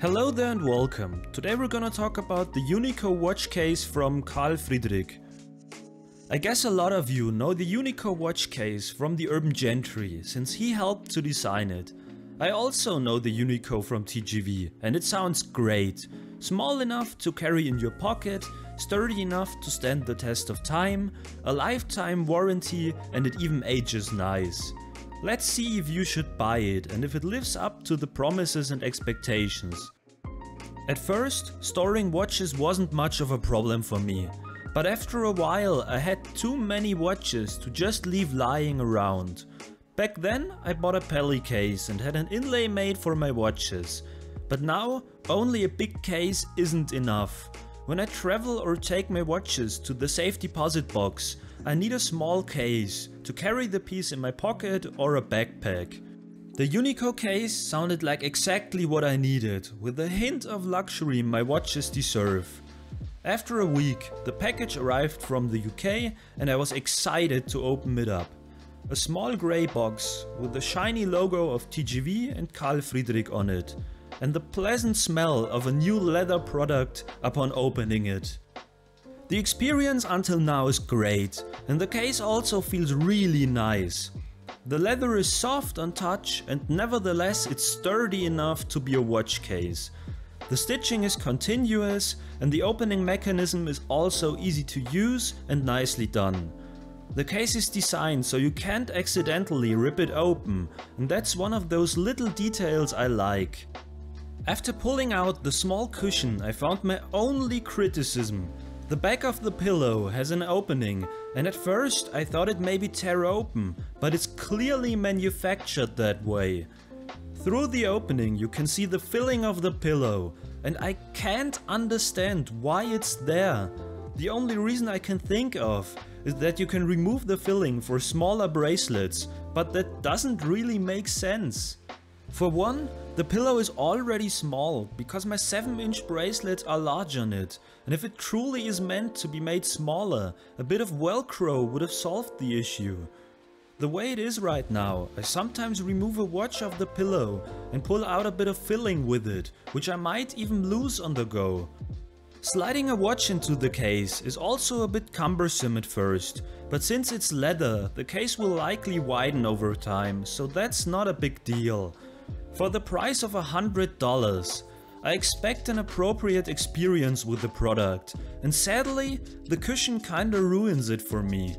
Hello there and welcome. Today we're gonna talk about the Unico watch case from Friedrik. I guess a lot of you know the Unico watch case from the Urban Gentry, since he helped to design it. I also know the Unico from TGV, and it sounds great. Small enough to carry in your pocket, sturdy enough to stand the test of time, a lifetime warranty, and it even ages nice. Let's see if you should buy it and if it lives up to the promises and expectations. At first, storing watches wasn't much of a problem for me, but after a while I had too many watches to just leave lying around. Back then I bought a Peli case and had an inlay made for my watches, but now only a big case isn't enough. When I travel or take my watches to the safe deposit box, I need a small case to carry the piece in my pocket or a backpack. The Unico case sounded like exactly what I needed, with a hint of luxury my watches deserve. After a week, the package arrived from the UK and I was excited to open it up. A small grey box with the shiny logo of TGV and Friedrik on it, and the pleasant smell of a new leather product upon opening it. The experience until now is great, and the case also feels really nice. The leather is soft on touch and nevertheless it's sturdy enough to be a watch case. The stitching is continuous and the opening mechanism is also easy to use and nicely done. The case is designed so you can't accidentally rip it open, and that's one of those little details I like. After pulling out the small cushion, I found my only criticism. The back of the pillow has an opening, and at first I thought it maybe tear open, but it's clearly manufactured that way. Through the opening you can see the filling of the pillow, and I can't understand why it's there. The only reason I can think of is that you can remove the filling for smaller bracelets, but that doesn't really make sense. For one, the pillow is already small because my 7-inch bracelets are large on it, and if it truly is meant to be made smaller, a bit of Velcro would have solved the issue. The way it is right now, I sometimes remove a watch off the pillow and pull out a bit of filling with it, which I might even lose on the go. Sliding a watch into the case is also a bit cumbersome at first, but since it's leather, the case will likely widen over time, so that's not a big deal. For the price of $100, I expect an appropriate experience with the product, and sadly, the cushion kinda ruins it for me.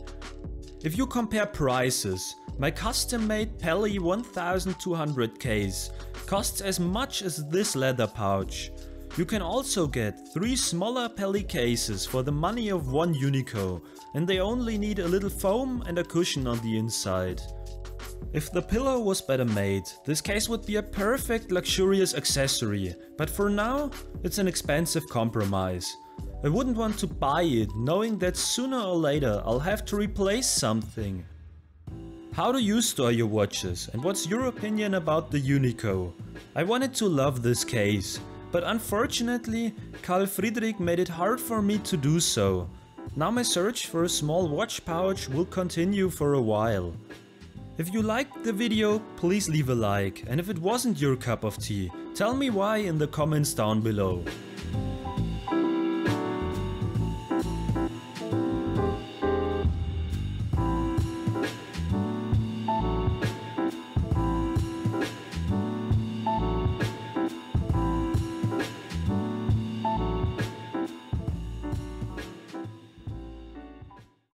If you compare prices, my custom-made Peli 1200 case costs as much as this leather pouch. You can also get 3 smaller Peli cases for the money of one Unico, and they only need a little foam and a cushion on the inside. If the pillow was better made, this case would be a perfect luxurious accessory, but for now, it's an expensive compromise. I wouldn't want to buy it knowing that sooner or later I'll have to replace something. How do you store your watches, and what's your opinion about the Unico? I wanted to love this case, but unfortunately Friedrik made it hard for me to do so. Now my search for a small watch pouch will continue for a while. If you liked the video, please leave a like, and if it wasn't your cup of tea, tell me why in the comments down below.